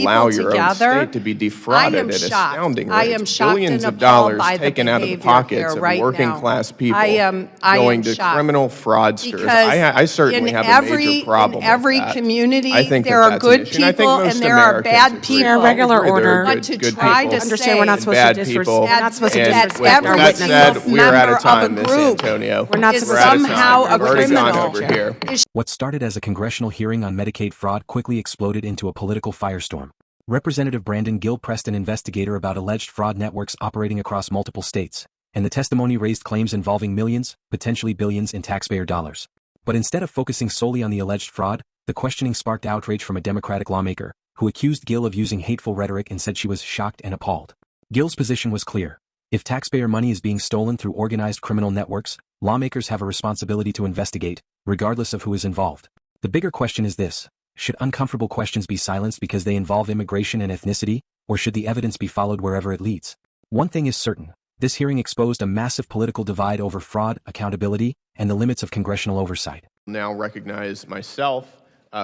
allow your own together. state to be defrauded at shocked. astounding I rates. am shocked Billions and of appalled dollars by the taken out of the behavior pockets here of right working now. class people I am going to shocked. criminal fraudsters. Because I certainly in have every, a major problem in every with that. community, I think there that are that's an good issue, and I think people most and there are Americans bad agree. people. Chair, regular There are order. But to good try people to Understand we're not and supposed to bad disrespect. people. We're not supposed to And disrespect with our that witnesses. said, we're out member of of time, a Miss group Antonio. We're not is supposed We're out of somehow time. a We've already gone criminal. over here. What started as a congressional hearing on Medicaid fraud quickly exploded into a political firestorm. Representative Brandon Gill pressed an investigator about alleged fraud networks operating across multiple states, and the testimony raised claims involving millions, potentially billions in taxpayer dollars. But instead of focusing solely on the alleged fraud, the questioning sparked outrage from a Democratic lawmaker, who accused Gill of using hateful rhetoric and said she was shocked and appalled. Gill's position was clear. If taxpayer money is being stolen through organized criminal networks, lawmakers have a responsibility to investigate, regardless of who is involved. The bigger question is this: should uncomfortable questions be silenced because they involve immigration and ethnicity, or should the evidence be followed wherever it leads? One thing is certain: this hearing exposed a massive political divide over fraud, accountability, and the limits of congressional oversight. Now recognize myself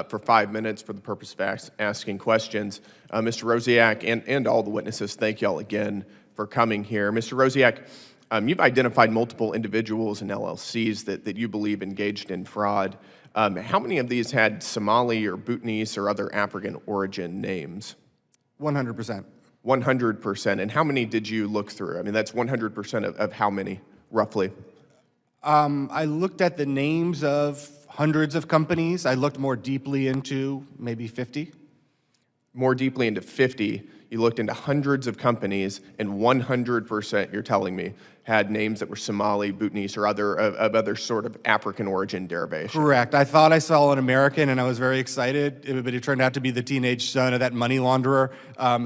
for 5 minutes for the purpose of asking questions. Mr. Rosiak and all the witnesses, thank you all again for coming here. Mr. Rosiak, you've identified multiple individuals and LLCs that you believe engaged in fraud. How many of these had Somali or Bhutanese or other African origin names? 100%. 100%. And how many did you look through? I mean, that's 100% of how many, roughly? I looked at the names of hundreds of companies. I looked more deeply into maybe 50. More deeply into 50. You looked into hundreds of companies, and 100%, you're telling me, had names that were Somali, Bhutanese, or other sort of African origin derivation. Correct. I thought I saw an American, and I was very excited, but it turned out to be the teenage son of that money launderer,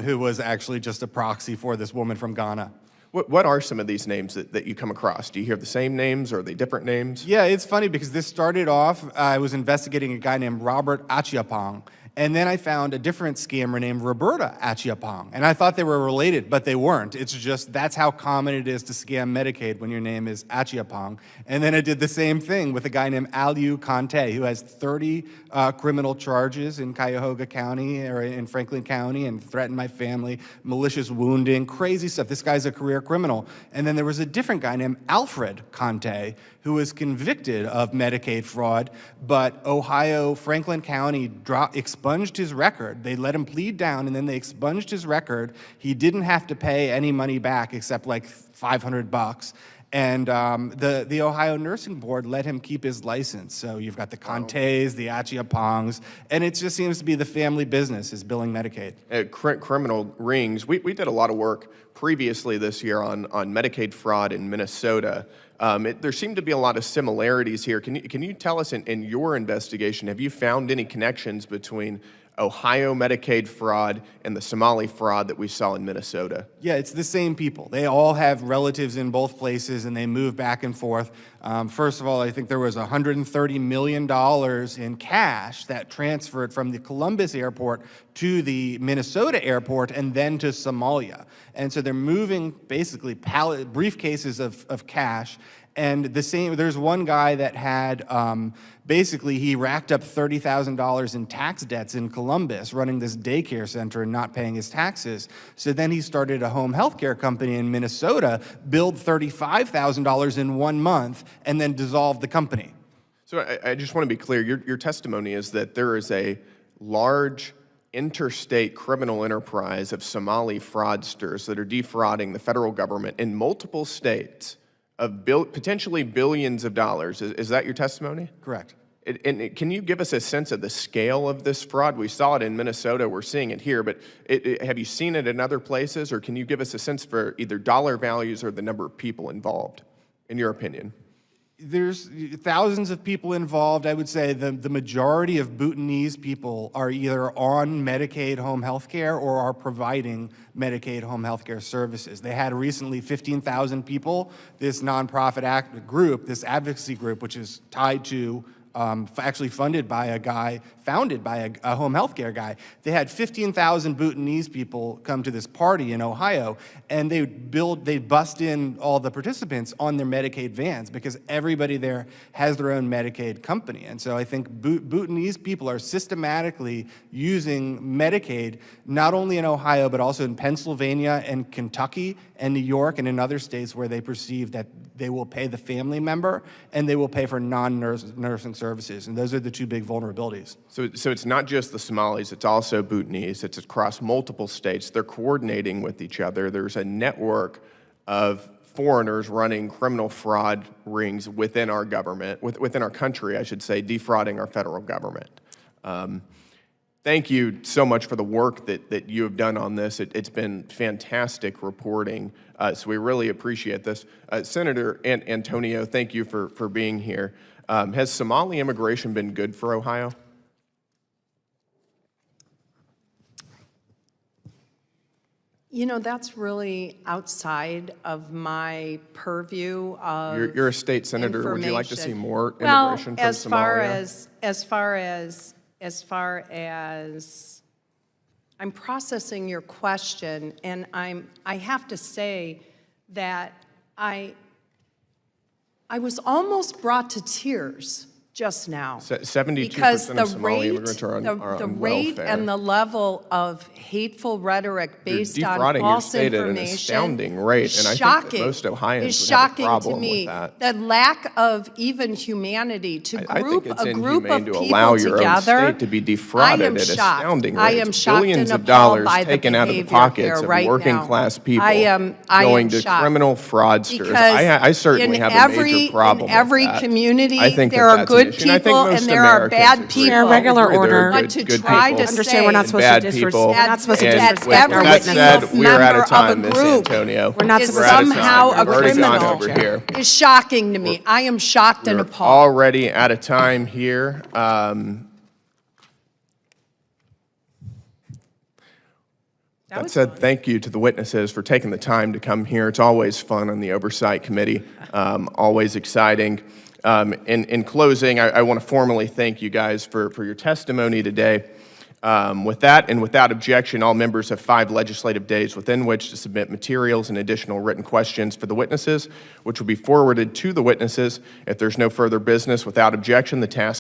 who was actually just a proxy for this woman from Ghana. What are some of these names that you come across? Do you hear the same names, or are they different names? Yeah, it's funny because this started off, I was investigating a guy named Robert Achiapong, and then I found a different scammer named Roberta Achiapong, and I thought they were related, but they weren't. It's just, that's how common it is to scam Medicaid when your name is Achiapong. And then I did the same thing with a guy named Aliu Conte, who has 30 criminal charges in Cuyahoga County, or in Franklin County, and threatened my family, malicious wounding, crazy stuff. This guy's a career criminal. And then there was a different guy named Alfred Conte, who was convicted of Medicaid fraud, but Ohio, Franklin County expunged his record. They let him plead down, and then they expunged his record. He didn't have to pay any money back except like $500. And the Ohio Nursing Board let him keep his license. So you've got the Contes, the Achiapongs, and it just seems to be the family business is billing Medicaid. Criminal rings. We did a lot of work previously this year on Medicaid fraud in Minnesota. There seem to be a lot of similarities here. Can you tell us in your investigation, have you found any connections between Ohio Medicaid fraud and the Somali fraud that we saw in Minnesota? Yeah, it's the same people. They all have relatives in both places, and they move back and forth. First of all, I think there was $130 million in cash that transferred from the Columbus airport to the Minnesota airport and then to Somalia. And so they're moving basically briefcases of cash. And there's one guy that had, basically he racked up $30,000 in tax debts in Columbus running this daycare center and not paying his taxes. So then he started a home health care company in Minnesota, billed $35,000 in 1 month, and then dissolved the company. So I just want to be clear, your testimony is that there is a large interstate criminal enterprise of Somali fraudsters that are defrauding the federal government in multiple states of potentially billions of dollars. Is that your testimony? Correct. And can you give us a sense of the scale of this fraud? We saw it in Minnesota, we're seeing it here, but have you seen it in other places, or can you give us a sense for either dollar values or the number of people involved, in your opinion? There's thousands of people involved. I would say the majority of Bhutanese people are either on Medicaid home health care or are providing Medicaid home health care services. They had recently 15,000 people. This nonprofit group, this advocacy group, which is tied to actually founded by a home health care guy. They had 15,000 Bhutanese people come to this party in Ohio, and they bust in all the participants on their Medicaid vans because everybody there has their own Medicaid company. And so I think Bhutanese people are systematically using Medicaid, not only in Ohio, but also in Pennsylvania and Kentucky and New York and in other states where they perceive that they will pay the family member and they will pay for non-nursing services. And those are the two big vulnerabilities. So it's not just the Somalis, it's also Bhutanese. It's across multiple states. They're coordinating with each other. There's a network of foreigners running criminal fraud rings within our government, within our country, I should say, defrauding our federal government. Thank you so much for the work that you have done on this. It's been fantastic reporting, so we really appreciate this. Senator Antonio, thank you for being here. Has Somali immigration been good for Ohio? You know, that's really outside of my purview of You're a state senator. Would you like to see more immigration from Somalia? As far as I'm processing your question, and I have to say that I was almost brought to tears just now. 72% of Somali immigrants are on welfare. The rate and the level of hateful rhetoric based on defrauding false your state information at an astounding rate, and I think that most Ohioans is would have a shocking problem to me. with that. The lack of even humanity to I think group it's a group of inhumane to people allow your together. own state to be defrauded I am at shocked. astounding rates. I am shocked Billions and of dollars appalled by the taken out of the behavior pockets here of right working now. class people I am going to shocked. criminal fraudsters. Because I certainly in have every, a major problem in every with that. community, I think there that are that's an good issue. And I think people most and there are Americans bad agree. people. Chair, regular Agree there are order. But to good try people to Understand we're not say supposed to bad disrespect. people. We're not supposed to And disrespect with our every that witnesses. said, we are out of member of time, a Ms. group Antonio. We're not is supposed to somehow disrespect. a We've already gone criminal over here. is shocking to me. I am shocked and We're appalled. already out of time here. That said, thank you to the witnesses for taking the time to come here. It's always fun on the Oversight Committee, always exciting. In closing, I want to formally thank you guys for your testimony today. With that and without objection, all members have 5 legislative days within which to submit materials and additional written questions for the witnesses, which will be forwarded to the witnesses. If there's no further business without objection, the task